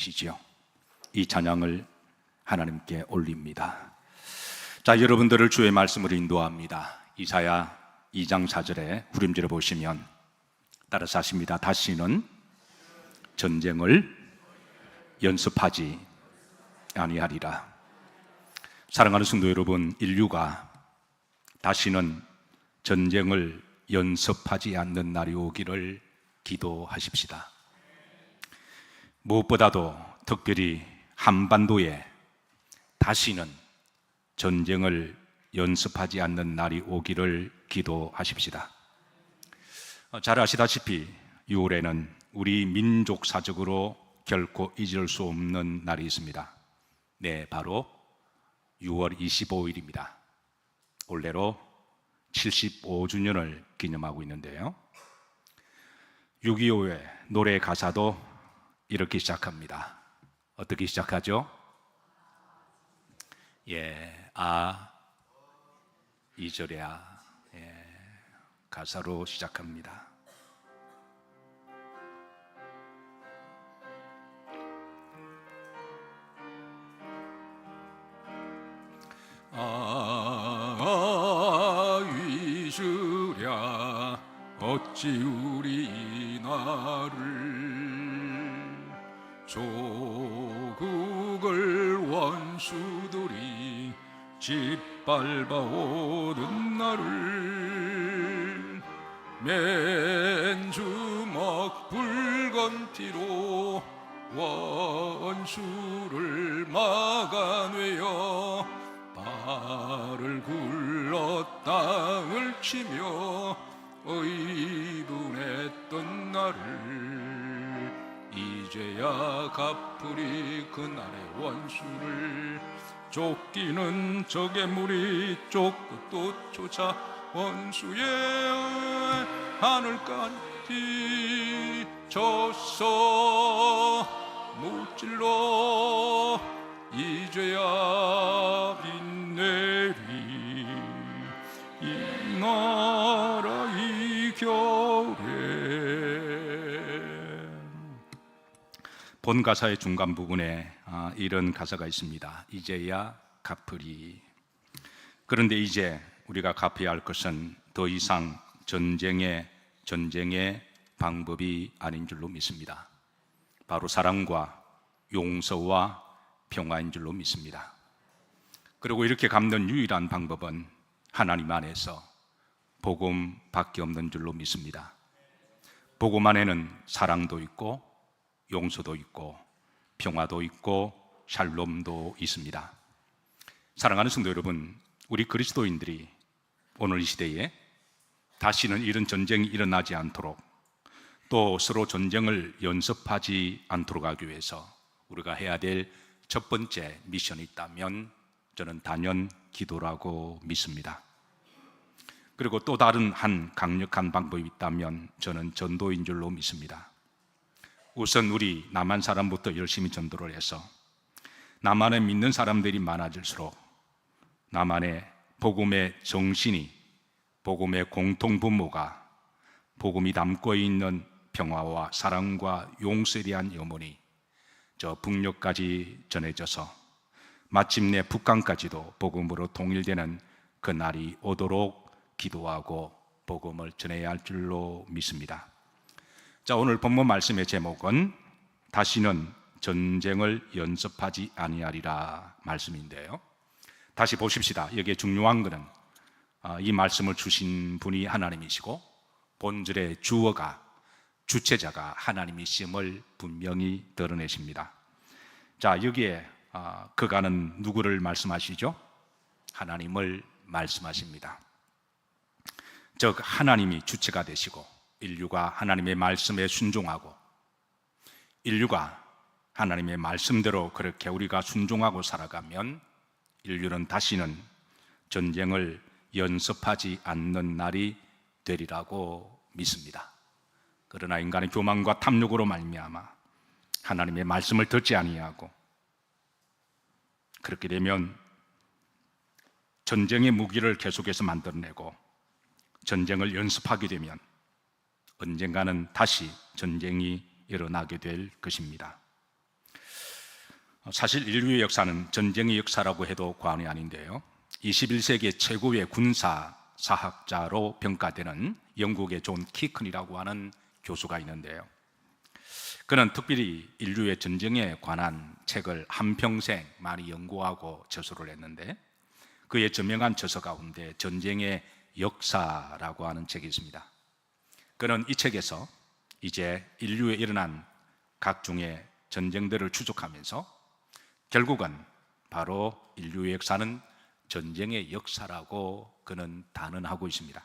시지요. 이 찬양을 하나님께 올립니다. 자, 여러분들을 주의 말씀으로 인도합니다. 이사야 2장 4절에 후렴지를 보시면 따라서 하십니다. 다시는 전쟁을 연습하지 아니하리라. 사랑하는 성도 여러분, 인류가 다시는 전쟁을 연습하지 않는 날이 오기를 기도하십시다. 무엇보다도 특별히 한반도에 다시는 전쟁을 연습하지 않는 날이 오기를 기도하십시다. 잘 아시다시피 6월에는 우리 민족사적으로 결코 잊을 수 없는 날이 있습니다. 네, 바로 6월 25일입니다. 올해로 75주년을 기념하고 있는데요. 6.25의 노래 가사도 이렇게 시작합니다. 어떻게 시작하죠? 아 2절이야. 가사로 시작합니다. 이주랴 어찌 우리 이 나를 조국을 원수들이 짓밟아오는 나를 맨주먹 붉은 티로 원수를 막아내어 발을 굴러 땅을 치며 의분했던 나를 이제야 갚으리 그날의 원수를 쫓기는 적의 무리 쫓고 또 쫓아 원수의 하늘까지 졌어 무찔러 이제야 빛내리 이 나라 이겨래. 본 가사의 중간 부분에 이런 가사가 있습니다. 이제야 갚으리. 그런데 이제 우리가 갚아야 할 것은 더 이상 전쟁의 방법이 아닌 줄로 믿습니다. 바로 사랑과 용서와 평화인 줄로 믿습니다. 그리고 이렇게 갚는 유일한 방법은 하나님 안에서 복음밖에 없는 줄로 믿습니다. 복음 안에는 사랑도 있고 용서도 있고 평화도 있고 샬롬도 있습니다. 사랑하는 성도 여러분, 우리 그리스도인들이 오늘 이 시대에 다시는 이런 전쟁이 일어나지 않도록 또 서로 전쟁을 연습하지 않도록 하기 위해서 우리가 해야 될 첫 번째 미션이 있다면 저는 단연 기도라고 믿습니다. 그리고 또 다른 한 강력한 방법이 있다면 저는 전도인 줄로 믿습니다. 우선 우리 남한 사람부터 열심히 전도를 해서 남한에 믿는 사람들이 많아질수록 남한의 복음의 정신이, 복음의 공통분모가, 복음이 담고 있는 평화와 사랑과 용서에 대한 염원이 저 북녘까지 전해져서 마침내 북한까지도 복음으로 통일되는 그 날이 오도록 기도하고 복음을 전해야 할 줄로 믿습니다. 자, 오늘 본문 말씀의 제목은 다시는 전쟁을 연습하지 아니하리라 말씀인데요. 다시 보십시다. 여기에 중요한 것은 이 말씀을 주신 분이 하나님이시고 본절의 주체자가 하나님이심을 분명히 드러내십니다. 자, 여기에 그가는 누구를 말씀하시죠? 하나님을 말씀하십니다. 즉 하나님이 주체가 되시고 인류가 하나님의 말씀에 순종하고 인류가 하나님의 말씀대로 그렇게 우리가 순종하고 살아가면 인류는 다시는 전쟁을 연습하지 않는 날이 되리라고 믿습니다. 그러나 인간의 교만과 탐욕으로 말미암아 하나님의 말씀을 듣지 아니하고 그렇게 되면 전쟁의 무기를 계속해서 만들어내고 전쟁을 연습하게 되면 언젠가는 다시 전쟁이 일어나게 될 것입니다. 사실 인류의 역사는 전쟁의 역사라고 해도 과언이 아닌데요. 21세기의 최고의 군사 사학자로 평가되는 영국의 존 키큰이라고 하는 교수가 있는데요. 그는 특별히 인류의 전쟁에 관한 책을 한평생 많이 연구하고 저술을 했는데, 그의 저명한 저서 가운데 전쟁의 역사라고 하는 책이 있습니다. 그는 이 책에서 이제 인류에 일어난 각종의 전쟁들을 추적하면서 결국은 바로 인류의 역사는 전쟁의 역사라고 그는 단언하고 있습니다.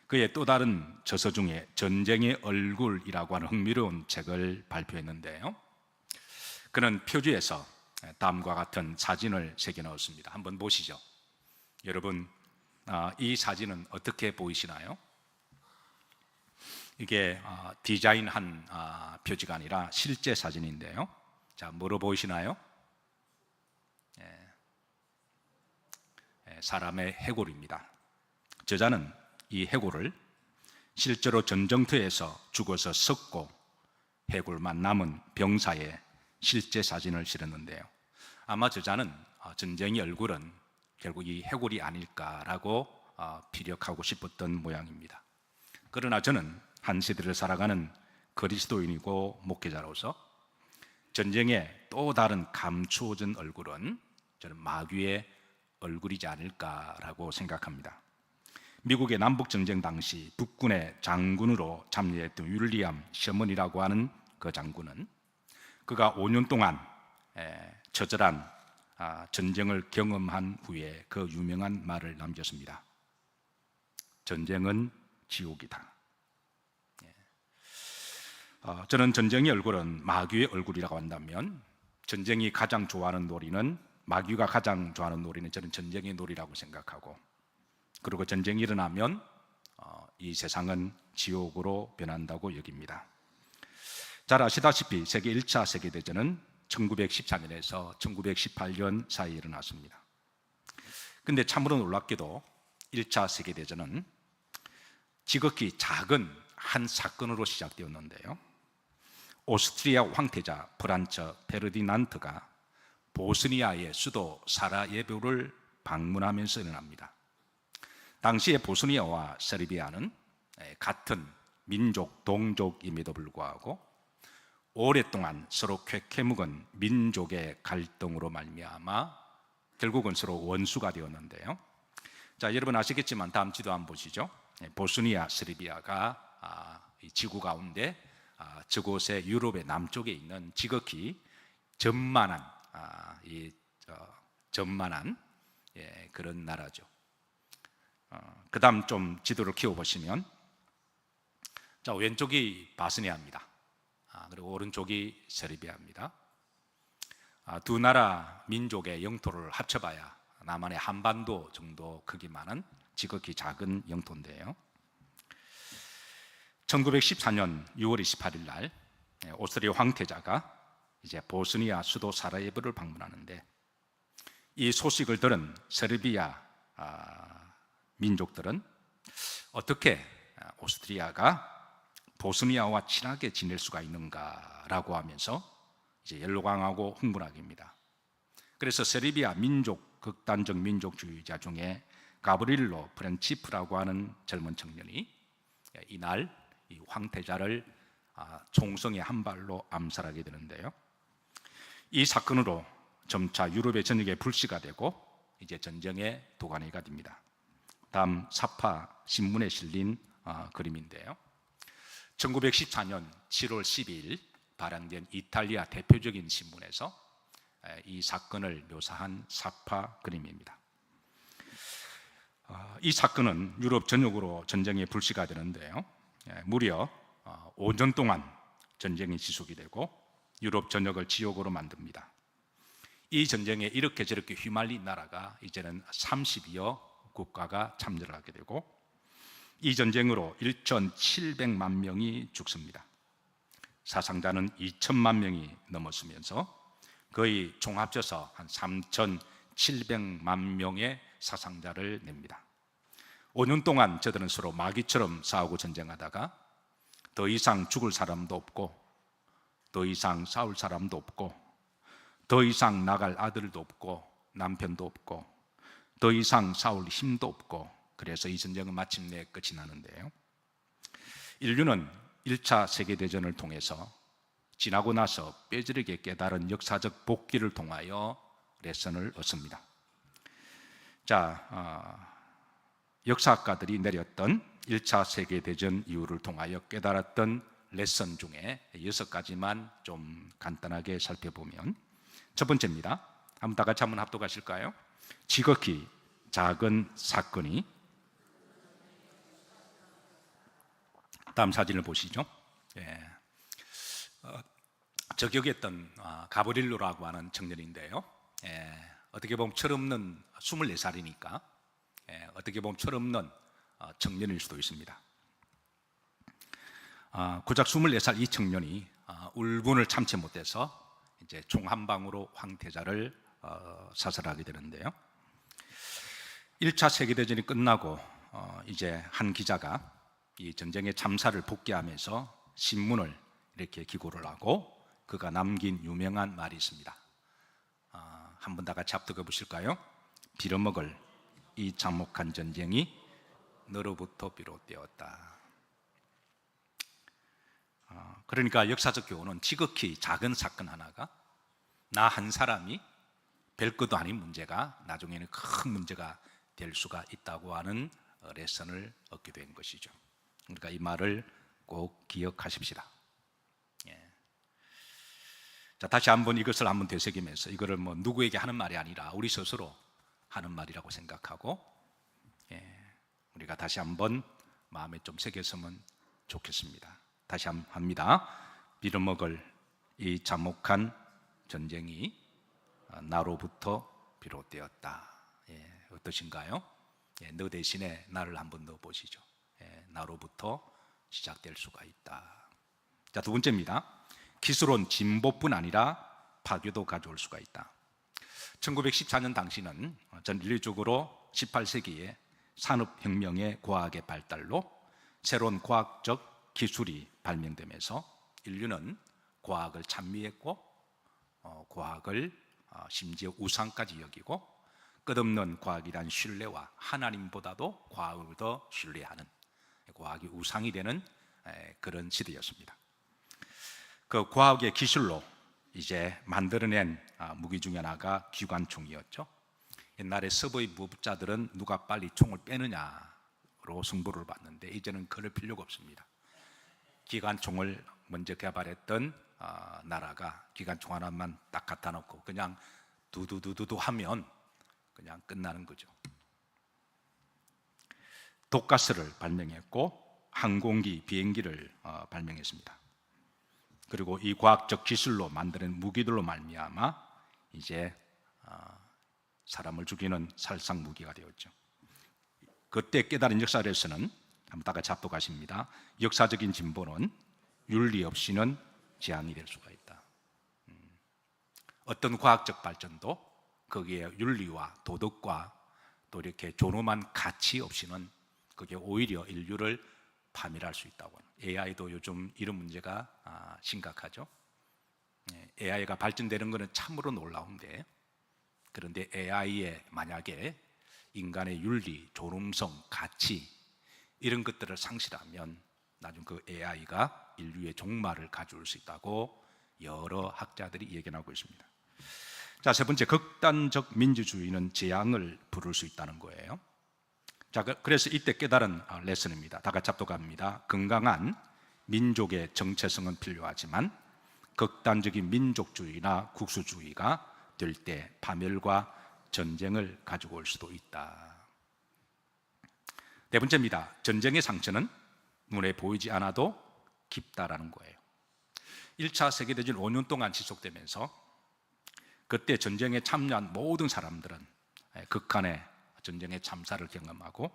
그의 또 다른 저서 중에 전쟁의 얼굴이라고 하는 흥미로운 책을 발표했는데요. 그는 표지에서 다음과 같은 사진을 새겨 넣었습니다. 한번 보시죠. 여러분, 이 사진은 어떻게 보이시나요? 이게 디자인한 표지가 아니라 실제 사진인데요. 자, 뭐로 보이시나요? 사람의 해골입니다. 저자는 이 해골을 실제로 전쟁터에서 죽어서 썩고 해골만 남은 병사의 실제 사진을 실었는데요. 아마 저자는 전쟁의 얼굴은 결국 이 해골이 아닐까라고 피력하고 싶었던 모양입니다. 그러나 저는 한 세대를 살아가는 그리스도인이고 목회자로서 전쟁의 또 다른 감추어진 얼굴은 저는 마귀의 얼굴이지 않을까라고 생각합니다. 미국의 남북전쟁 당시 북군의 장군으로 참여했던 윌리엄 셔먼이라고 하는 그 장군은 그가 5년 동안 처절한 전쟁을 경험한 후에 그 유명한 말을 남겼습니다. 전쟁은 지옥이다. 저는 전쟁의 얼굴은 마귀의 얼굴이라고 한다면, 전쟁이 가장 좋아하는 놀이는, 마귀가 가장 좋아하는 놀이는 저는 전쟁의 놀이라고 생각하고, 그리고 전쟁이 일어나면 이 세상은 지옥으로 변한다고 여깁니다. 잘 아시다시피 세계 1차 세계대전은 1914년에서 1918년 사이에 일어났습니다. 그런데 참으로 놀랍게도 1차 세계대전은 지극히 작은 한 사건으로 시작되었는데요. 오스트리아 황태자 프란츠 페르디난트가 보스니아의 수도 사라예보를 방문하면서 일어납니다. 당시에 보스니아와 세르비아는 같은 민족, 동족임에도 불구하고 오랫동안 서로 쾌쾌묵은 민족의 갈등으로 말미암아 결국은 서로 원수가 되었는데요. 자, 여러분 아시겠지만 다음 지도 한번 보시죠. 보스니아, 세르비아가 이 지구 가운데 저곳의 유럽의 남쪽에 있는 지극히 전만한 그런 나라죠. 그 다음 좀 지도를 키워보시면, 자, 왼쪽이 바스니아입니다. 그리고 오른쪽이 세르비아입니다. 두 나라 민족의 영토를 합쳐봐야 남한의 한반도 정도 크기만한 지극히 작은 영토인데요. 1914년 6월 28일 날 오스트리아 황태자가 이제 보스니아 수도 사라예보를 방문하는데, 이 소식을 들은 세르비아 민족들은 어떻게 오스트리아가 보스니아와 친하게 지낼 수가 있는가라고 하면서 이제 열광하고 흥분하기입니다. 그래서 세르비아 민족, 극단적 민족주의자 중에 가브릴로 프렌치프라고 하는 젊은 청년이 이날 이 황태자를 총성의 한 발로 암살하게 되는데요. 이 사건으로 점차 유럽의 전역에 불씨가 되고 이제 전쟁의 도가니가 됩니다. 다음 사파 신문에 실린 그림인데요. 1914년 7월 12일 발행된 이탈리아 대표적인 신문에서 이 사건을 묘사한 사파 그림입니다. 이 사건은 유럽 전역으로 전쟁의 불씨가 되는데요. 무려 5년 동안 전쟁이 지속이 되고 유럽 전역을 지옥으로 만듭니다. 이 전쟁에 이렇게 저렇게 휘말린 나라가 이제는 30여 국가가 참여를 하게 되고, 이 전쟁으로 1,700만 명이 죽습니다. 사상자는 2천만 명이 넘었으면서 거의 종합쳐서 한 3,700만 명의 사상자를 냅니다. 5년 동안 저들은 서로 마귀처럼 싸우고 전쟁하다가 더 이상 죽을 사람도 없고 더 이상 싸울 사람도 없고 더 이상 나갈 아들도 없고 남편도 없고 더 이상 싸울 힘도 없고, 그래서 이 전쟁은 마침내 끝이 나는데요. 인류는 1차 세계대전을 통해서 지나고 나서 뼈저리게 깨달은 역사적 복귀를 통하여 레슨을 얻습니다. 역사학가들이 내렸던 1차 세계대전 이후를 통하여 깨달았던 레슨 중에 6가지만 좀 간단하게 살펴보면, 첫 번째입니다. 한번 다 같이 한번 합독하실까요? 지극히 작은 사건이, 다음 사진을 보시죠. 저격했던 가브릴로라고 하는 청년인데요. 어떻게 보면 철없는 24살이니까 어떻게 보면 철없는 청년일 수도 있습니다. 고작 24살 이 청년이 울분을 참지 못해서 이제 총 한 방으로 황태자를 사살하게 되는데요. 1차 세계대전이 끝나고 이제 한 기자가 이 전쟁의 참사를 복귀하면서 신문을 이렇게 기고를 하고 그가 남긴 유명한 말이 있습니다. 한번 다 같이 합독해 보실까요? 빌어먹을 이 참혹한 전쟁이 너로부터 비롯되었다. 그러니까 역사적 교훈은 지극히 작은 사건 하나가, 나 한 사람이 별것도 아닌 문제가 나중에는 큰 문제가 될 수가 있다고 하는 레슨을 얻게 된 것이죠. 그러니까 이 말을 꼭 기억하십시다. 자, 다시 한번 이것을 한번 되새기면서, 이거를 뭐 누구에게 하는 말이 아니라 우리 스스로 하는 말이라고 생각하고 우리가 다시 한번 마음에 좀 새겼으면 좋겠습니다. 다시 한번 합니다. 빌어먹을 이 참혹한 전쟁이 나로부터 비롯되었다. 어떠신가요? 너 대신에 나를 한번 넣어보시죠. 나로부터 시작될 수가 있다. 자, 두 번째입니다. 기술은 진보뿐 아니라 파괴도 가져올 수가 있다. 1914년 당시는 전 인류적으로 18세기에 산업혁명의 과학의 발달로 새로운 과학적 기술이 발명되면서 인류는 과학을 찬미했고 과학을 심지어 우상까지 여기고, 끝없는 과학이란 신뢰와 하나님보다도 과학을 더 신뢰하는, 과학이 우상이 되는 그런 시대였습니다. 그 과학의 기술로 이제 만들어낸 무기 중에 하나가 기관총이었죠. 옛날에 서부의 무법자들은 누가 빨리 총을 빼느냐로 승부를 봤는데 이제는 그럴 필요가 없습니다. 기관총을 먼저 개발했던 나라가 기관총 하나만 딱 갖다 놓고 그냥 두두두두두 하면 그냥 끝나는 거죠. 독가스를 발명했고 항공기, 비행기를 발명했습니다. 그리고 이 과학적 기술로 만드는 무기들로 말미암아 이제 사람을 죽이는 살상 무기가 되었죠. 그때 깨달은 역사에서는 한번 다 같이 합독하십니다. 역사적인 진보는 윤리 없이는 제한이 될 수가 있다. 어떤 과학적 발전도 거기에 윤리와 도덕과 또 이렇게 존엄한 가치 없이는 그게 오히려 인류를 파멸할 수 있다고. AI도 요즘 이런 문제가 심각하죠. AI가 발전되는 것은 참으로 놀라운데, 그런데 AI에 만약에 인간의 윤리, 존엄성, 가치 이런 것들을 상실하면 나중 그 AI가 인류의 종말을 가져올 수 있다고 여러 학자들이 예견하고 있습니다. 자, 세 번째, 극단적 민주주의는 재앙을 부를 수 있다는 거예요. 자, 그래서 이때 깨달은 레슨입니다. 다 같이 합독합니다. 건강한 민족의 정체성은 필요하지만 극단적인 민족주의나 국수주의가 될 때 파멸과 전쟁을 가지고 올 수도 있다. 네 번째입니다. 전쟁의 상처는 눈에 보이지 않아도 깊다라는 거예요. 1차 세계대전 5년 동안 지속되면서 그때 전쟁에 참여한 모든 사람들은 극한의 전쟁의 참사를 경험하고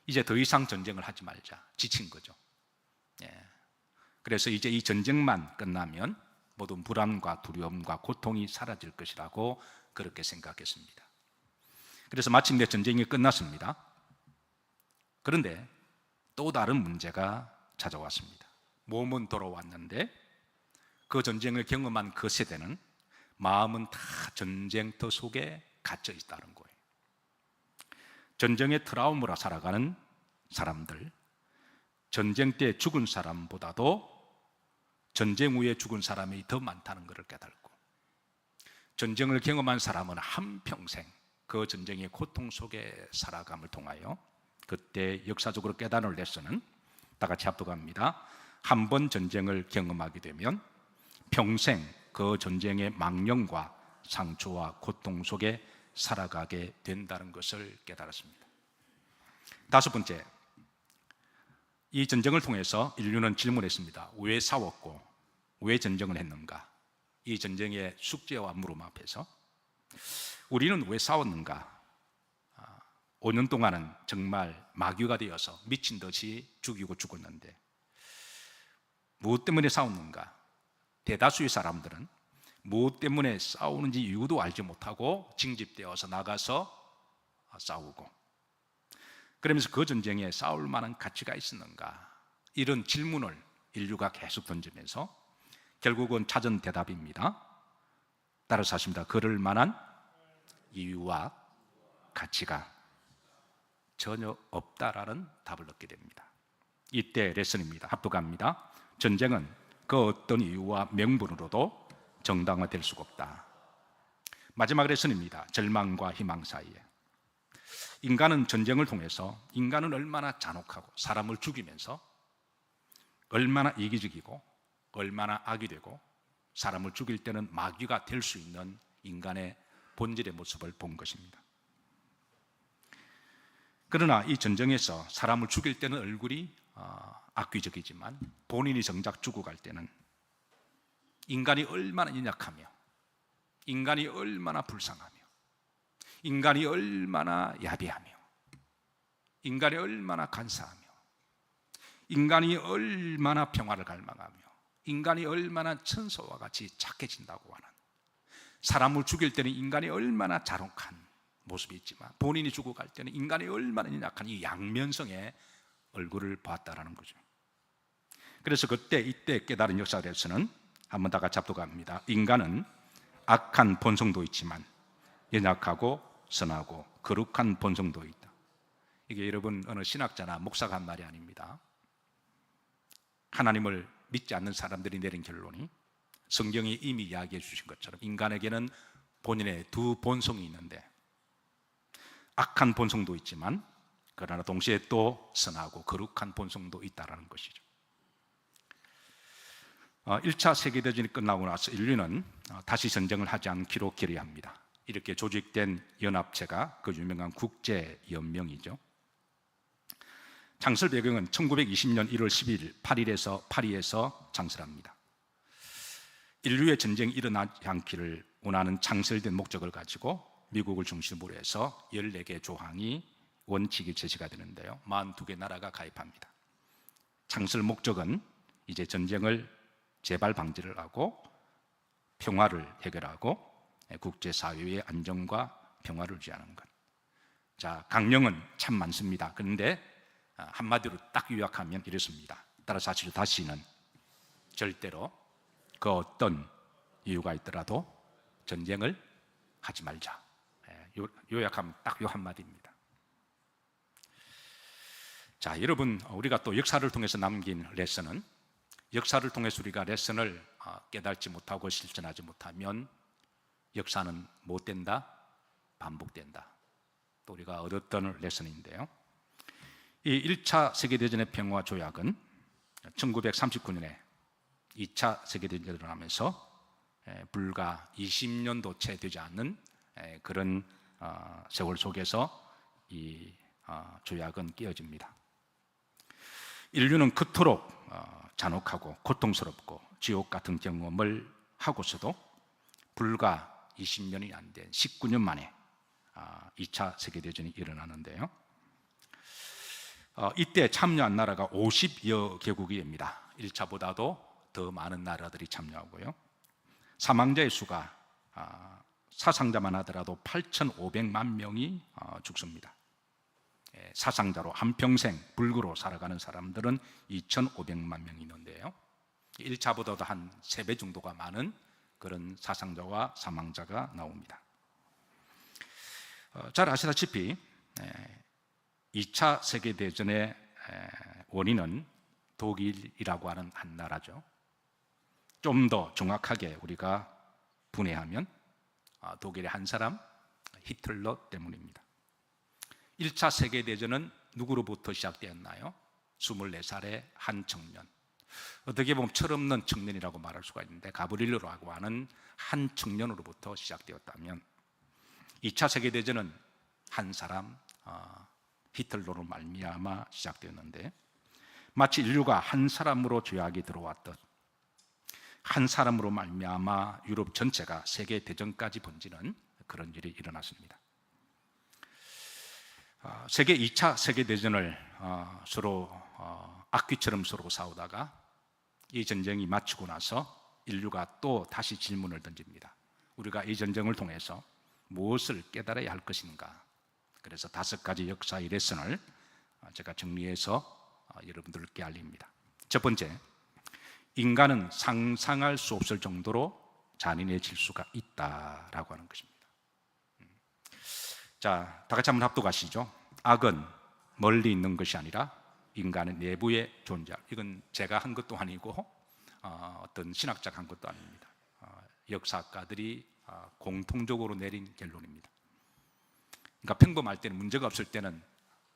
이제 더 이상 전쟁을 하지 말자, 지친 거죠. 그래서 이제 이 전쟁만 끝나면 모든 불안과 두려움과 고통이 사라질 것이라고 그렇게 생각했습니다. 그래서 마침내 전쟁이 끝났습니다. 그런데 또 다른 문제가 찾아왔습니다. 몸은 돌아왔는데 그 전쟁을 경험한 그 세대는 마음은 다 전쟁터 속에 갇혀 있다는 거예요. 전쟁의 트라우마로 살아가는 사람들, 전쟁 때 죽은 사람보다도 전쟁 후에 죽은 사람이 더 많다는 것을 깨달고, 전쟁을 경험한 사람은 한평생 그 전쟁의 고통 속에 살아감을 통하여 그때 역사적으로 깨달은 레슨은 다 같이 합독합니다. 한 번 전쟁을 경험하게 되면 평생 그 전쟁의 망령과 상처와 고통 속에 살아가게 된다는 것을 깨달았습니다. 다섯 번째, 이 전쟁을 통해서 인류는 질문했습니다. 왜 싸웠고 왜 전쟁을 했는가? 이 전쟁의 숙제와 물음 앞에서 우리는 왜 싸웠는가? 5년 동안은 정말 마귀가 되어서 미친 듯이 죽이고 죽었는데 무엇 때문에 싸웠는가? 대다수의 사람들은 무엇 때문에 싸우는지 이유도 알지 못하고 징집되어서 나가서 싸우고, 그러면서 그 전쟁에 싸울 만한 가치가 있었는가? 이런 질문을 인류가 계속 던지면서 결국은 찾은 대답입니다. 따라서 하십니다. 그럴 만한 이유와 가치가 전혀 없다라는 답을 얻게 됩니다. 이때 레슨입니다. 합독합니다. 전쟁은 그 어떤 이유와 명분으로도 정당화될 수가 없다. 마지막 레슨입니다. 절망과 희망 사이에. 인간은 전쟁을 통해서 인간은 얼마나 잔혹하고 사람을 죽이면서 얼마나 이기적이고 얼마나 악이 되고 사람을 죽일 때는 마귀가 될 수 있는 인간의 본질의 모습을 본 것입니다. 그러나 이 전쟁에서 사람을 죽일 때는 얼굴이 악귀적이지만 본인이 정작 죽어갈 때는 인간이 얼마나 연약하며 인간이 얼마나 불쌍하며 인간이 얼마나 야비하며 인간이 얼마나 간사하며 인간이 얼마나 평화를 갈망하며 인간이 얼마나 천사와 같이 착해진다고 하는, 사람을 죽일 때는 인간이 얼마나 잔혹한 모습이 있지만 본인이 죽어갈 때는 인간이 얼마나 연약한 이 양면성의 얼굴을 봤다라는 거죠. 그래서 이때 깨달은 역사에서는 한번 다 같이 합독합니다. 인간은 악한 본성도 있지만 연약하고 선하고 거룩한 본성도 있다. 이게 여러분 어느 신학자나 목사가 한 말이 아닙니다. 하나님을 믿지 않는 사람들이 내린 결론이 성경이 이미 이야기해 주신 것처럼 인간에게는 본인의 두 본성이 있는데 악한 본성도 있지만 그러나 동시에 또 선하고 거룩한 본성도 있다는 것이죠. 1차 세계대전이 끝나고 나서 인류는 다시 전쟁을 하지 않기로 결의합니다. 이렇게 조직된 연합체가 그 유명한 국제연명이죠. 창설 배경은 1920년 1월 10일 파리에서 창설합니다. 인류의 전쟁이 일어나지 않기를 원하는 창설된 목적을 가지고 미국을 중심으로 해서 14개 조항이 원칙이 제시가 되는데요, 42개 나라가 가입합니다. 창설 목적은 이제 전쟁을 재발 방지를 하고 평화를 해결하고 국제사회의 안정과 평화를 유지하는 것. 자, 강령은 참 많습니다. 그런데 한마디로 딱 요약하면 이렇습니다. 따라서 다시는 절대로 그 어떤 이유가 있더라도 전쟁을 하지 말자. 요약하면 딱 요 한마디입니다. 자, 여러분, 우리가 또 역사를 통해서 남긴 레슨은, 역사를 통해서 우리가 레슨을 깨닫지 못하고 실천하지 못하면 역사는 못 된다, 반복된다. 또 우리가 얻었던 레슨인데요, 이 1차 세계대전의 평화 조약은 1939년에 2차 세계대전이 일어나면서 불과 20년도 채 되지 않는 그런 세월 속에서 이 조약은 깨어집니다. 인류는 그토록 잔혹하고 고통스럽고 지옥 같은 경험을 하고서도 불과 20년이 안 된 19년 만에 2차 세계대전이 일어나는데요, 이때 참여한 나라가 50여 개국이 됩니다. 1차보다도 더 많은 나라들이 참여하고요, 사망자의 수가 사상자만 하더라도 8,500만 명이 죽습니다. 사상자로 한평생 불구로 살아가는 사람들은 2,500만 명이 있는데요, 1차보다도 한 3배 정도가 많은 그런 사상자와 사망자가 나옵니다. 잘 아시다시피 2차 세계대전의 원인은 독일이라고 하는 한 나라죠. 좀 더 정확하게 우리가 분해하면 독일의 한 사람, 히틀러 때문입니다. 1차 세계대전은 누구로부터 시작되었나요? 24살의 한 청년, 어떻게 보면 철없는 청년이라고 말할 수가 있는데 가브리엘로라고 하는 한 청년으로부터 시작되었다면 2차 세계대전은 한 사람, 히틀러로 말미암아 시작되었는데 마치 인류가 한 사람으로 죄악이 들어왔듯 한 사람으로 말미암아 유럽 전체가 세계대전까지 번지는 그런 일이 일어났습니다. 세계 2차 세계대전을 서로 악귀처럼 서로 싸우다가 이 전쟁이 마치고 나서 인류가 또 다시 질문을 던집니다. 우리가 이 전쟁을 통해서 무엇을 깨달아야 할 것인가? 그래서 5가지 역사의 레슨을 제가 정리해서 여러분들께 알립니다. 첫 번째, 인간은 상상할 수 없을 정도로 잔인해질 수가 있다라고 하는 것입니다. 자, 다 같이 한번 합독하시죠. 악은 멀리 있는 것이 아니라 인간의 내부에 존재할. 이건 제가 한 것도 아니고 어떤 신학자가 한 것도 아닙니다. 역사가들이 공통적으로 내린 결론입니다. 그러니까 평범할 때는, 문제가 없을 때는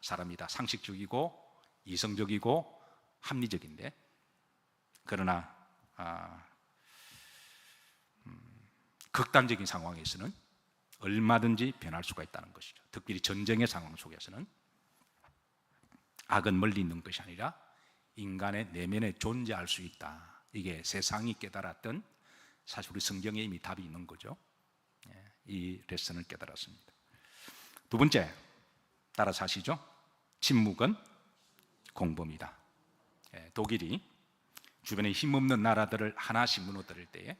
사람이 다 상식적이고 이성적이고 합리적인데, 그러나 극단적인 상황에서는 얼마든지 변할 수가 있다는 것이죠. 특별히 전쟁의 상황 속에서는 악은 멀리 있는 것이 아니라 인간의 내면에 존재할 수 있다. 이게 세상이 깨달았던, 사실 우리 성경에 이미 답이 있는 거죠. 이 레슨을 깨달았습니다. 두 번째, 따라서 하시죠. 침묵은 공범이다. 독일이 주변에 힘없는 나라들을 하나씩 무너뜨릴 때에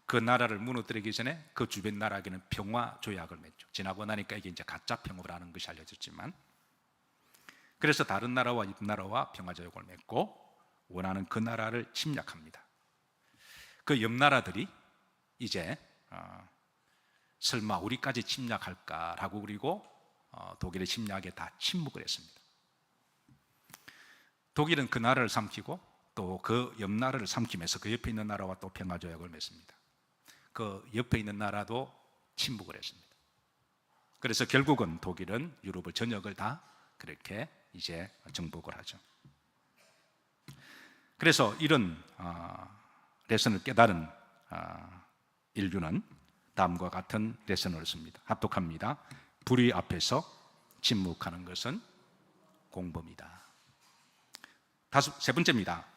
그 나라를 무너뜨리기 전에 그 주변 나라에게는 평화 조약을 맺죠. 지나고 나니까 이게 이제 가짜 평화라는 것이 알려졌지만, 그래서 다른 나라와 옆 나라와 평화 조약을 맺고 원하는 그 나라를 침략합니다. 그 옆 나라들이 이제 설마 우리까지 침략할까라고, 그리고 독일의 침략에 다 침묵을 했습니다. 독일은 그 나라를 삼키고 또 그 옆 나라를 삼키면서 그 옆에 있는 나라와 또 평화 조약을 맺습니다. 그 옆에 있는 나라도 침묵을 했습니다. 그래서 결국은 독일은 유럽의 전역을 다 그렇게 이제 정복을 하죠. 그래서 이런 레슨을 깨달은 인류는 다음과 같은 레슨을 얻습니다. 합독합니다. 불의 앞에서 침묵하는 것은 공범이다. 세 번째입니다.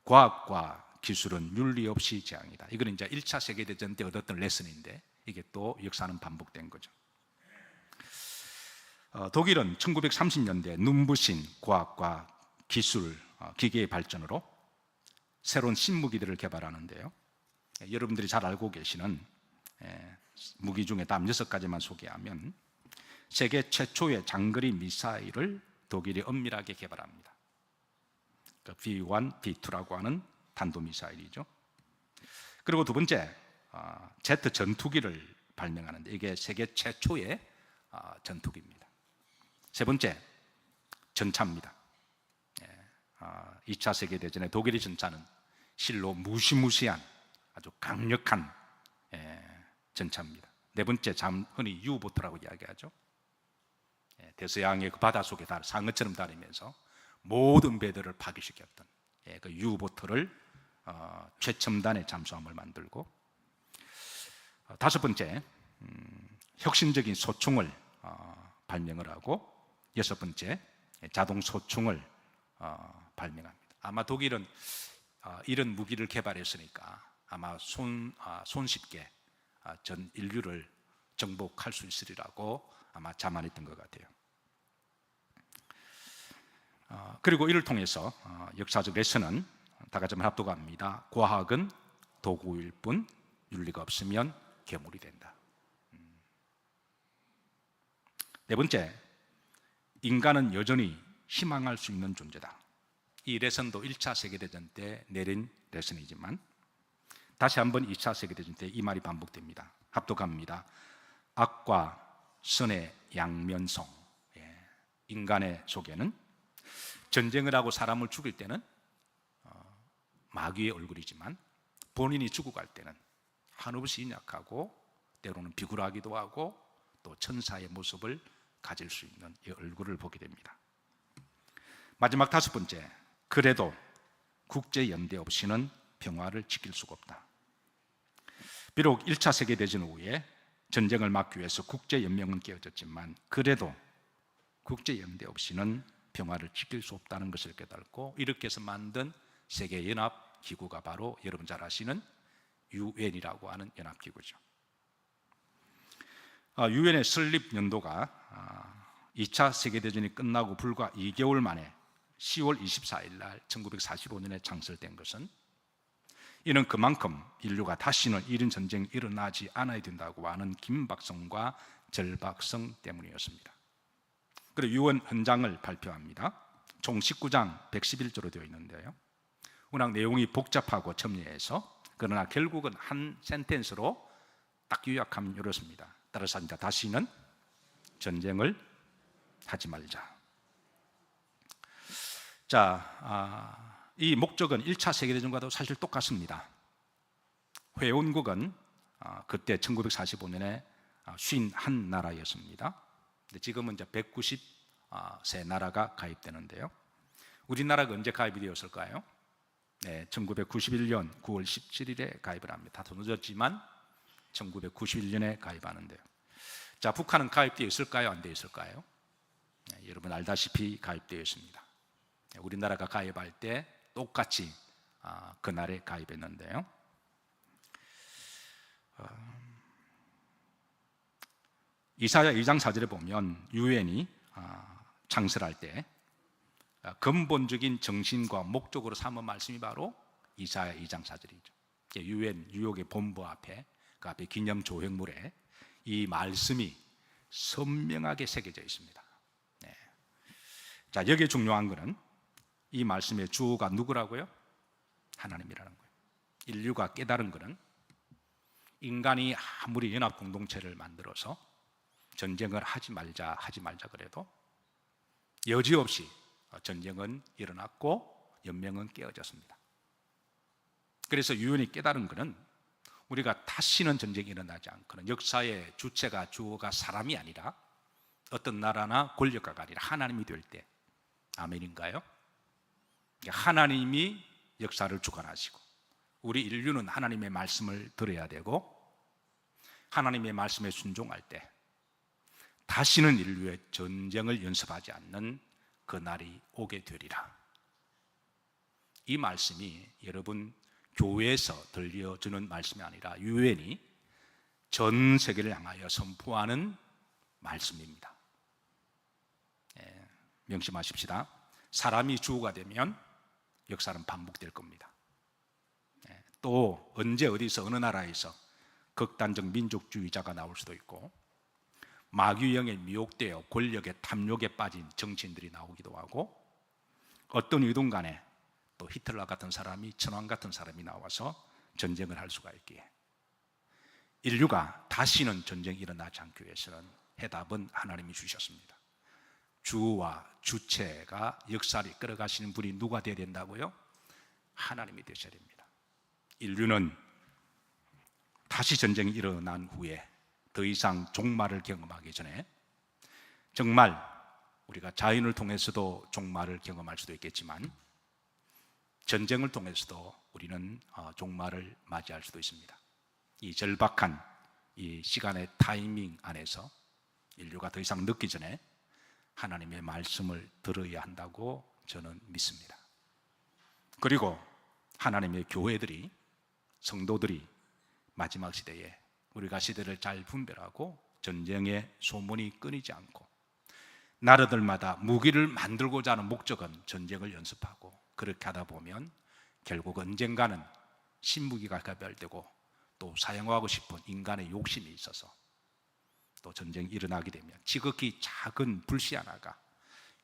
과학과 기술은 윤리 없이 재앙이다. 이거는 이제 1차 세계대전 때 얻었던 레슨인데 이게 또 역사는 반복된 거죠. 독일은 1930년대 눈부신 과학과 기술, 기계의 발전으로 새로운 신무기들을 개발하는데요. 여러분들이 잘 알고 계시는 무기 중에 다음 6가지만 소개하면, 세계 최초의 장거리 미사일을 독일이 엄밀하게 개발합니다. B1, B2라고 하는 탄도미사일이죠. 그리고 두 번째, 제트 전투기를 발명하는데 이게 세계 최초의 전투기입니다. 세 번째, 전차입니다. 2차 세계대전의 독일의 전차는 실로 무시무시한 아주 강력한 전차입니다. 네 번째, 흔히 유보트라고 이야기하죠. 대서양의 그 바닷속에 상어처럼 다니면서 모든 배들을 파괴시켰던 그 유보트를 최첨단의 잠수함을 만들고, 다섯 번째, 혁신적인 소총을 발명을 하고, 여섯 번째, 자동 소총을 발명합니다. 아마 독일은 이런 무기를 개발했으니까 아마 손쉽게 전 인류를 정복할 수 있으리라고 아마 자만했던 것 같아요. 그리고 이를 통해서 역사적 레슨은 다 같이 한번 합독합니다. 과학은 도구일 뿐 윤리가 없으면 괴물이 된다. 네 번째, 인간은 여전히 희망할 수 있는 존재다. 이 레슨도 1차 세계대전 때 내린 레슨이지만 다시 한번 2차 세계대전 때 이 말이 반복됩니다. 합독합니다. 악과 선의 양면성. 인간의 속에는 전쟁을 하고 사람을 죽일 때는 마귀의 얼굴이지만 본인이 죽어갈 때는 한없이 인약하고 때로는 비굴하기도 하고 또 천사의 모습을 가질 수 있는 이 얼굴을 보게 됩니다. 마지막 5번째, 그래도 국제연대 없이는 평화를 지킬 수가 없다. 비록 1차 세계대전 후에 전쟁을 막기 위해서 국제연맹은 깨어졌지만 그래도 국제연대 없이는 평화를 지킬 수 없다는 것을 깨닫고 이렇게 해서 만든 세계연합기구가 바로 여러분 잘 아시는 유엔이라고 하는 연합기구죠. 유엔의 설립 연도가 2차 세계대전이 끝나고 불과 2개월 만에 10월 24일 날 1945년에 창설된 것은 이는 그만큼 인류가 다시는 이런 전쟁이 일어나지 않아야 된다고 하는 긴박성과 절박성 때문이었습니다. 그리고 유엔 헌장을 발표합니다. 총 19장 111조로 되어 있는데요, 워낙 내용이 복잡하고 첨예해서 그러나 결국은 한 센텐스로 딱 요약하면 이렇습니다. 따라서 이제 다시는 전쟁을 하지 말자. 이 목적은 1차 세계대전과도 사실 똑같습니다. 회원국은 그때 1945년에 51나라였습니다. 지금은 이제 193나라가 가입되는데요. 우리나라가 언제 가입이 되었을까요? 1991년 9월 17일에 가입을 합니다. 더 늦었지만 1991년에 가입하는데요. 북한은 가입되어 있을까요? 안 되어 있을까요? 여러분 알다시피 가입되어 있습니다. 우리나라가 가입할 때 똑같이 그날에 가입했는데요. 이사야 2장 4절에 보면 유엔이 창설할 때 근본적인 정신과 목적으로 삼은 말씀이 바로 이사야 2장 4절이죠. 유엔 뉴욕의 본부 앞에 그 앞에 기념 조형물에 이 말씀이 선명하게 새겨져 있습니다. 여기에 중요한 것은 이 말씀의 주어가 누구라고요? 하나님이라는 거예요. 인류가 깨달은 것은 인간이 아무리 연합 공동체를 만들어서 전쟁을 하지 말자 그래도 여지없이 전쟁은 일어났고 연맹은 깨어졌습니다. 그래서 유엔이 깨달은 것은 우리가 다시는 전쟁이 일어나지 않고는 역사의 주체가 주어가 사람이 아니라 어떤 나라나 권력가가 아니라 하나님이 될 때, 아멘인가요? 하나님이 역사를 주관하시고 우리 인류는 하나님의 말씀을 들어야 되고 하나님의 말씀에 순종할 때 다시는 인류의 전쟁을 연습하지 않는 그날이 오게 되리라. 이 말씀이 여러분 교회에서 들려주는 말씀이 아니라 유엔이 전 세계를 향하여 선포하는 말씀입니다. 명심하십시다. 사람이 주어가 되면 역사는 반복될 겁니다. 또 언제 어디서 어느 나라에서 극단적 민족주의자가 나올 수도 있고 마귀형에 미혹되어 권력의 탐욕에 빠진 정치인들이 나오기도 하고 어떤 이든 간에 또 히틀러 같은 사람이 천황 같은 사람이 나와서 전쟁을 할 수가 있기에 인류가 다시는 전쟁이 일어나지 않기 위해서는 해답은 하나님이 주셨습니다. 주와 주체가 역사를 이끌어가시는 분이 누가 되어야 된다고요? 하나님이 되셔야 됩니다. 인류는 다시 전쟁이 일어난 후에 더 이상 종말을 경험하기 전에 정말 우리가 자연을 통해서도 종말을 경험할 수도 있겠지만 전쟁을 통해서도 우리는 종말을 맞이할 수도 있습니다. 이 절박한 이 시간의 타이밍 안에서 인류가 더 이상 늦기 전에 하나님의 말씀을 들어야 한다고 저는 믿습니다. 그리고 하나님의 교회들이, 성도들이 마지막 시대에 우리가 시대를 잘 분별하고 전쟁의 소문이 끊이지 않고 나라들마다 무기를 만들고자 하는 목적은 전쟁을 연습하고 그렇게 하다 보면 결국 언젠가는 신무기가 개발되고 또 사용하고 싶은 인간의 욕심이 있어서 또 전쟁이 일어나게 되면 지극히 작은 불씨 하나가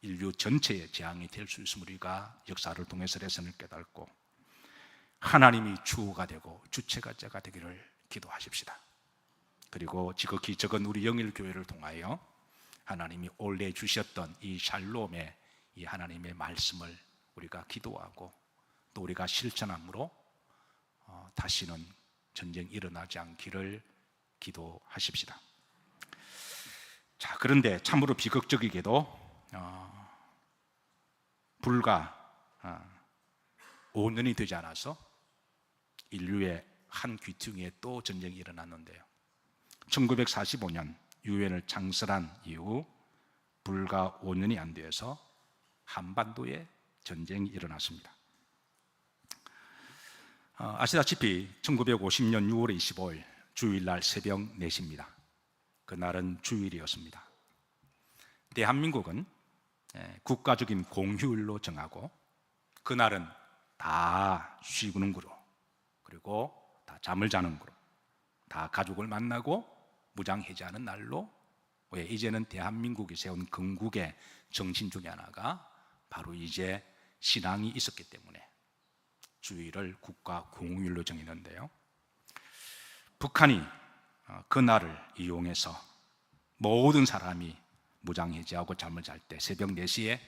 인류 전체의 재앙이 될 수 있음을 우리가 역사를 통해서 레슨을 깨닫고 하나님이 주어가 되고 주체가자가 되기를 기도하십시다. 그리고 지극히 적은 우리 영일교회를 통하여 하나님이 올려 주셨던 이 샬롬의 이 하나님의 말씀을 우리가 기도하고 또 우리가 실천함으로 다시는 전쟁이 일어나지 않기를 기도하십시다. 자, 그런데 참으로 비극적이게도 불과 5년이 되지 않아서 인류의 한 귀퉁이에 또 전쟁이 일어났는데요. 1945년 유엔을 창설한 이후 불과 5년이 안 되어서 한반도에 전쟁이 일어났습니다. 아시다시피 1950년 6월 25일 주일날 새벽 4시입니다. 그날은 주일이었습니다. 대한민국은 국가적인 공휴일로 정하고 그날은 다 쉬는 거로, 그리고 다 잠을 자는 거로, 다 가족을 만나고 무장해제하는 날로, 왜 이제는 대한민국이 세운 건국의 정신 중에 하나가 바로 이제 신앙이 있었기 때문에 주일을 국가 공휴일로 정했는데요. 북한이 그날을 이용해서 모든 사람이 무장해제하고 잠을 잘 때 새벽 4시에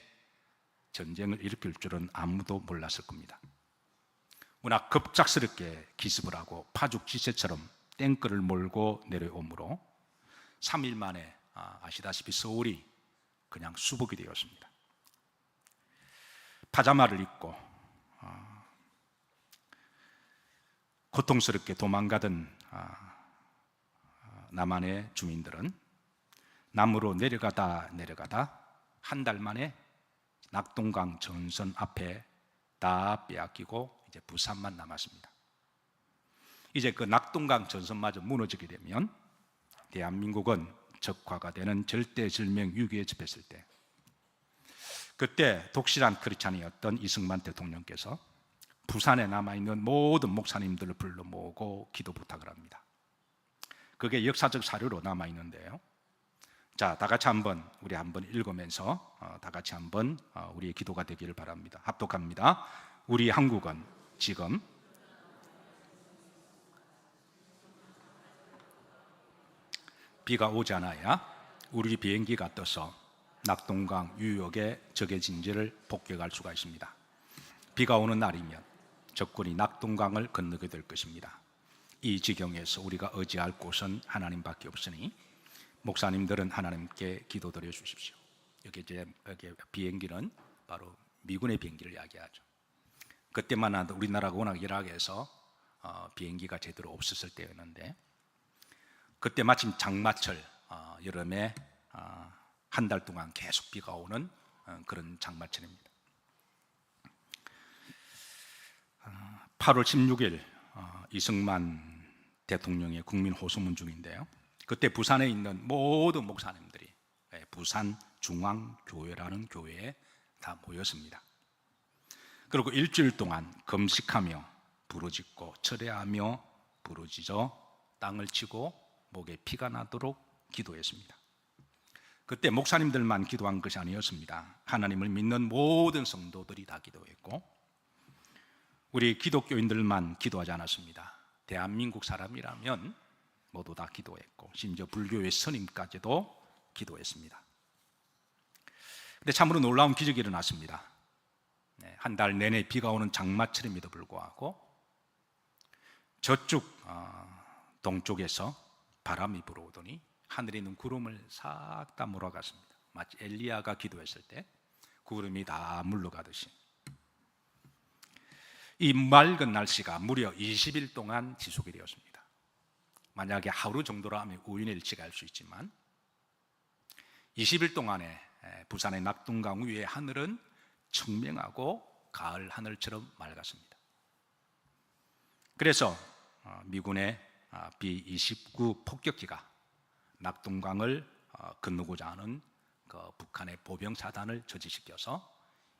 전쟁을 일으킬 줄은 아무도 몰랐을 겁니다. 워낙 급작스럽게 기습을 하고 파죽지세처럼 탱크를 몰고 내려오므로 3일 만에 아시다시피 서울이 그냥 수복이 되었습니다. 파자마를 입고 고통스럽게 도망가던 남한의 주민들은 남으로 내려가다 한 달 만에 낙동강 전선 앞에 다 빼앗기고 이제 부산만 남았습니다. 이제 그 낙동강 전선마저 무너지게 되면 대한민국은 적화가 되는 절대절명 위기에 접했을 때, 그때 독실한 크리스찬이었던 이승만 대통령께서 부산에 남아있는 모든 목사님들을 불러 모으고 기도 부탁을 합니다. 그게 역사적 사료로 남아있는데요. 자, 다 같이 우리 한번 읽으면서 다 같이 한번 우리의 기도가 되기를 바랍니다. 합독합니다. 우리 한국은 지금 비가 오지 않아야 우리 비행기가 떠서 낙동강 유역의 적의 진지를 폭격할 수가 있습니다. 비가 오는 날이면 적군이 낙동강을 건너게 될 것입니다. 이 지경에서 우리가 의지할 곳은 하나님밖에 없으니 목사님들은 하나님께 기도드려 주십시오. 여기 비행기는 바로 미군의 비행기를 이야기하죠. 그때만 해도 우리나라가 워낙 열악해서 비행기가 제대로 없었을 때였는데, 그때 마침 장마철 여름에 한 달 동안 계속 비가 오는 그런 장마철입니다. 8월 16일 이승만 대통령의 국민 호소문 중인데요. 그때 부산에 있는 모든 목사님들이 부산 중앙교회라는 교회에 다 모였습니다. 그리고 일주일 동안 금식하며 부르짖고 철회하며 부르짖어 땅을 치고 목에 피가 나도록 기도했습니다. 그때 목사님들만 기도한 것이 아니었습니다. 하나님을 믿는 모든 성도들이 다 기도했고, 우리 기독교인들만 기도하지 않았습니다. 대한민국 사람이라면 모두 다 기도했고, 심지어 불교의 스님까지도 기도했습니다. 근데 참으로 놀라운 기적이 일어났습니다. 한 달 내내 비가 오는 장마철임에도 불구하고 저쪽 동쪽에서 바람이 불어오더니 하늘에 있는 구름을 싹 다 몰아갔습니다. 마치 엘리야가 기도했을 때 구름이 다 물러가듯이. 이 맑은 날씨가 무려 20일 동안 지속이 되었습니다. 만약에 하루 정도라면 우연일치가 할 수 있지만 20일 동안에 부산의 낙동강 위의 하늘은 청명하고 가을 하늘처럼 맑았습니다. 그래서 미군의 B-29 폭격기가 낙동강을 건너고자 하는 그 북한의 보병 사단을 저지시켜서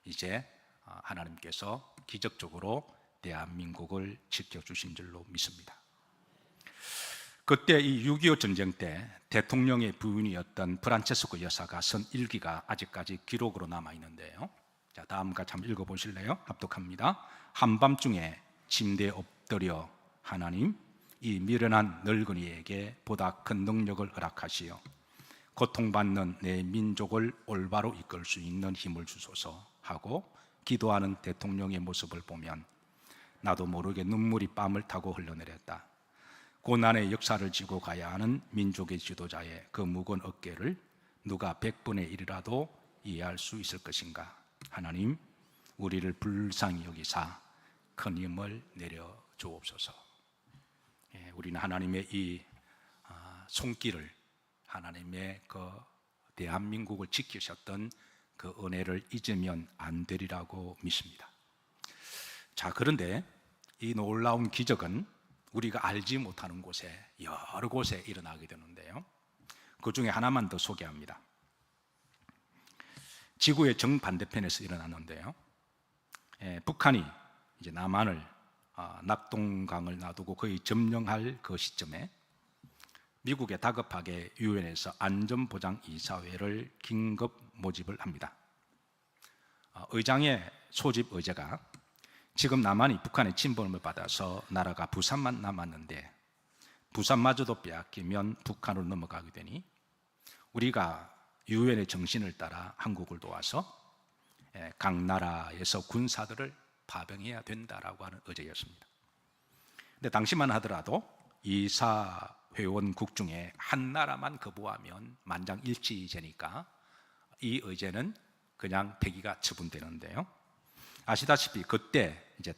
이제 하나님께서 기적적으로 대한민국을 지켜주신 줄로 믿습니다. 그때 이 6.25 전쟁 때 대통령의 부인이었던 프란체스코 여사가 쓴 일기가 아직까지 기록으로 남아 있는데요. 자, 다음 같이 한번 읽어보실래요? 합독합니다. 한밤중에 침대에 엎드려 하나님, 이 미련한 늙은이에게 보다 큰 능력을 허락하시어 고통받는 내 민족을 올바로 이끌 수 있는 힘을 주소서 하고 기도하는 대통령의 모습을 보면 나도 모르게 눈물이 뺨을 타고 흘러내렸다. 고난의 역사를 지고 가야 하는 민족의 지도자의 그 무거운 어깨를 누가 100분의 1이라도 이해할 수 있을 것인가. 하나님, 우리를 불쌍히 여기사 큰 힘을 내려 주옵소서. 우리는 하나님의 이 손길을, 하나님의 그 대한민국을 지키셨던 그 은혜를 잊으면 안 되리라고 믿습니다. 자, 그런데 이 놀라운 기적은 우리가 알지 못하는 곳에, 여러 곳에 일어나게 되는데요, 그 중에 하나만 더 소개합니다. 지구의 정반대편에서 일어났는데요, 북한이 이제 남한을 낙동강을 놔두고 거의 점령할 그 시점에 미국에 다급하게 유엔에서 안전보장이사회를 긴급 모집을 합니다. 의장의 소집 의제가 지금 남한이 북한의 침범을 받아서 나라가 부산만 남았는데 부산마저도 빼앗기면 북한으로 넘어가게 되니 우리가 유엔의 정신을 따라 한국을 도와서 각 나라에서 군사들을 파병해야 된다라고 하는 의제였습니다. 근데 당시만 하더라도 이사회원국 중에 한 나라만 거부하면 만장일치제니까 이 의제는 그냥 폐기가 처분되는데요, 아시다시피 그때 이제 5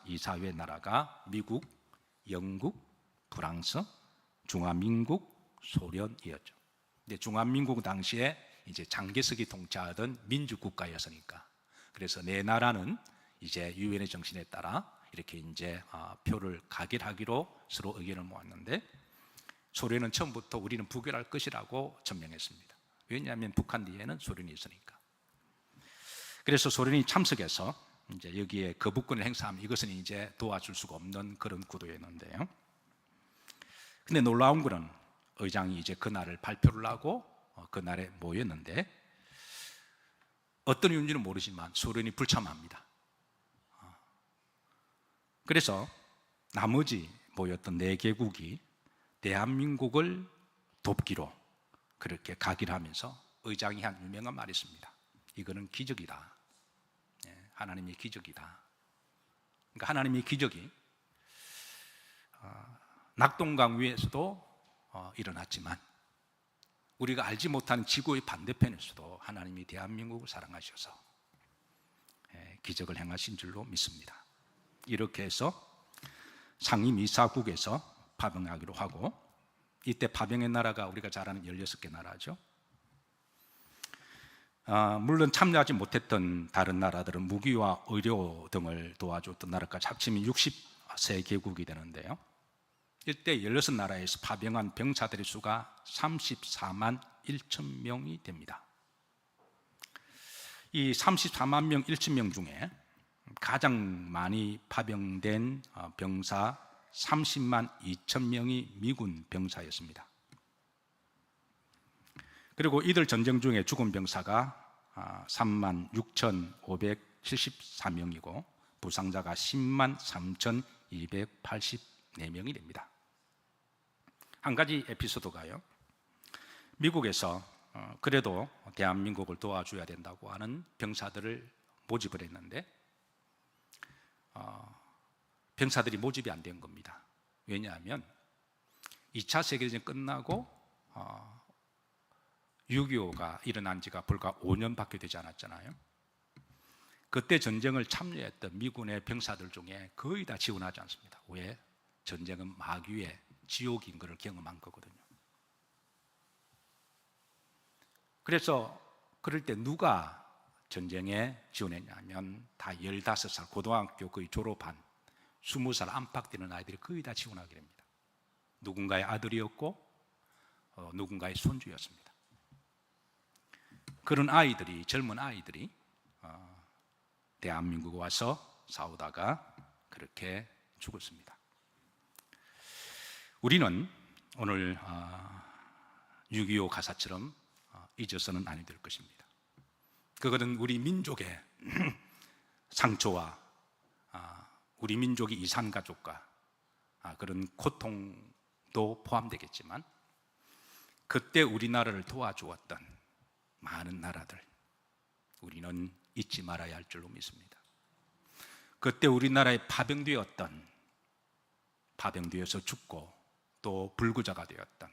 이사회 나라가 미국, 영국, 프랑스, 중화민국, 소련이었죠. 근데 중화민국 당시에 이제 장개석이 통치하던 민주국가였으니까, 그래서 네 나라는 이제 유엔의 정신에 따라 이렇게 이제 표를 가결하기로 서로 의견을 모았는데, 소련은 처음부터 우리는 부결할 것이라고 전명했습니다. 왜냐하면 북한 뒤에는 소련이 있으니까. 그래서 소련이 참석해서 이제 여기에 거부권을 행사하면 이것은 이제 도와줄 수가 없는 그런 구도였는데요. 근데 놀라운 것은 의장이 이제 그날을 발표를 하고 그날에 모였는데 어떤 이유인지는 모르지만 소련이 불참합니다. 그래서 나머지 모였던 4개국이 대한민국을 돕기로 그렇게 가기하면서 의장이 한 유명한 말이 있습니다. 이거는 기적이다. 하나님의 기적이다. 그러니까 하나님의 기적이 낙동강 위에서도 일어났지만 우리가 알지 못하는 지구의 반대편에서도 하나님이 대한민국을 사랑하셔서 기적을 행하신 줄로 믿습니다. 이렇게 해서 상임이사국에서 파병하기로 하고, 이때 파병의 나라가 우리가 잘 아는 16개 나라죠. 물론 참여하지 못했던 다른 나라들은 무기와 의료 등을 도와줬던 나라까지 합치면 63개국이 되는데요, 이때 16나라에서 파병한 병사들의 수가 34만 1천 명이 됩니다. 이 34만 명 1천 명 중에 가장 많이 파병된 병사 30만 2천 명이 미군 병사였습니다. 그리고 이들 전쟁 중에 죽은 병사가 3만 6,574명이고 부상자가 10만 3,284명이 됩니다. 한 가지 에피소드가요, 미국에서 그래도 대한민국을 도와줘야 된다고 하는 병사들을 모집을 했는데 병사들이 모집이 안 된 겁니다. 왜냐하면 2차 세계대전이 끝나고 6.25가 일어난 지가 불과 5년밖에 되지 않았잖아요. 그때 전쟁을 참여했던 미군의 병사들 중에 거의 다 지원하지 않습니다. 왜? 전쟁은 마귀의 지옥인 것을 경험한 거거든요. 그래서 그럴 때 누가 전쟁에 지원했냐면 다 15살 고등학교 거의 졸업한 20살 안팎되는 아이들이 거의 다 지원하게 됩니다. 누군가의 아들이었고 누군가의 손주였습니다. 그런 아이들이, 젊은 아이들이 대한민국에 와서 싸우다가 그렇게 죽었습니다. 우리는 오늘 6.25 가사처럼 잊어서는 아니 될 것입니다. 그것은 우리 민족의 상처와 우리 민족이 이산가족과 그런 고통도 포함되겠지만 그때 우리나라를 도와주었던 많은 나라들 우리는 잊지 말아야 할 줄로 믿습니다. 그때 우리나라에 파병되어서 죽고 또 불구자가 되었던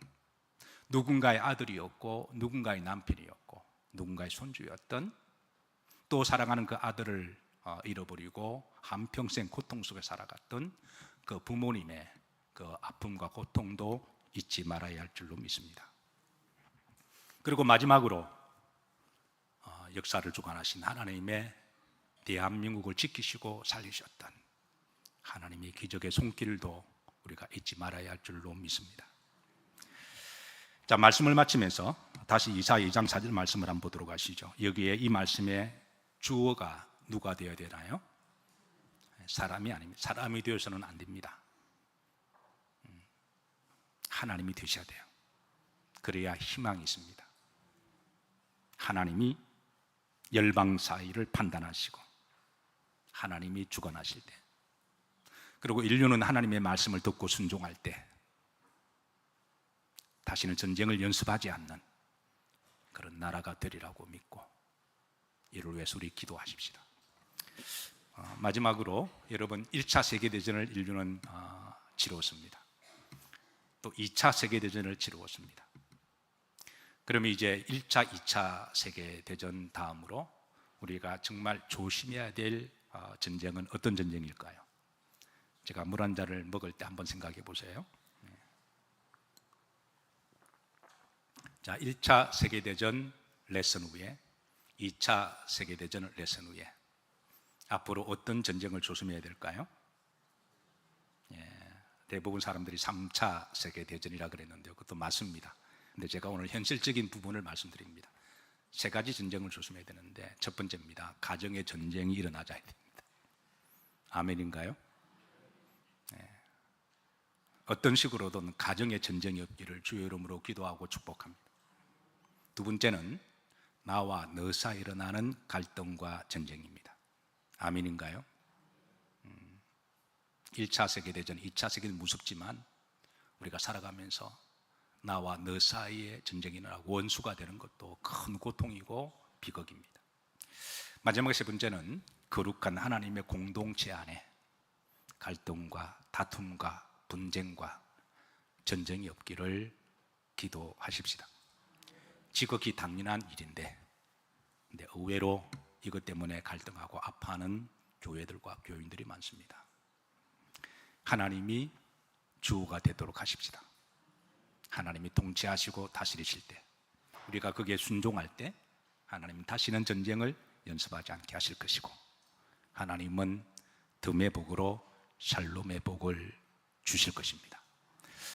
누군가의 아들이었고 누군가의 남편이었고 누군가의 손주였던 또 사랑하는 그 아들을 잃어버리고 한평생 고통 속에 살아갔던 그 부모님의 그 아픔과 고통도 잊지 말아야 할 줄로 믿습니다. 그리고 마지막으로 역사를 주관하신 하나님의 대한민국을 지키시고 살리셨던 하나님의 기적의 손길도 우리가 잊지 말아야 할 줄로 믿습니다. 자, 말씀을 마치면서 다시 이사야 2장 4절 말씀을 한번 보도록 하시죠. 여기에 이 말씀의 주어가 누가 되어야 되나요? 사람이 아닙니다. 사람이 되어서는 안 됩니다. 하나님이 되셔야 돼요. 그래야 희망이 있습니다. 하나님이 열방 사이를 판단하시고 하나님이 주관하실 때, 그리고 인류는 하나님의 말씀을 듣고 순종할 때 다시는 전쟁을 연습하지 않는 그런 나라가 되리라고 믿고 이를 위해서 우리 기도하십시다. 마지막으로 여러분 1차 세계대전을 인류는 치루었습니다. 또 2차 세계대전을 치루었습니다. 그러면 이제 1차, 2차 세계대전 다음으로 우리가 정말 조심해야 될 전쟁은 어떤 전쟁일까요? 제가 물 한 잔을 먹을 때 한번 생각해 보세요. 자, 1차 세계대전 레슨 후에 2차 세계대전 레슨 후에 앞으로 어떤 전쟁을 조심해야 될까요? 대부분 사람들이 3차 세계대전이라 그랬는데요. 그것도 맞습니다. 근데 제가 오늘 현실적인 부분을 말씀드립니다. 세 가지 전쟁을 조심해야 되는데 첫 번째입니다. 가정의 전쟁이 일어나지 않아야 됩니다. 아멘인가요? 어떤 식으로든 가정의 전쟁이 없기를 주의 이름으로 기도하고 축복합니다. 두 번째는 나와 너 사이에 일어나는 갈등과 전쟁입니다. 아멘인가요? 1차 세계대전, 2차 세계는 무섭지만 우리가 살아가면서 나와 너 사이에 전쟁이 일어나고 원수가 되는 것도 큰 고통이고 비극입니다. 마지막 세 번째는 거룩한 하나님의 공동체 안에 갈등과 다툼과 분쟁과 전쟁이 없기를 기도하십시다. 지극히 당연한 일인데 근데 의외로 이것 때문에 갈등하고 아파하는 교회들과 교인들이 많습니다. 하나님이 주가 되도록 하십시다. 하나님이 통치하시고 다스리실 때 우리가 거기에 순종할 때 하나님은 다시는 전쟁을 연습하지 않게 하실 것이고 하나님은 덤의 복으로 샬롬의 복을 주실 것입니다.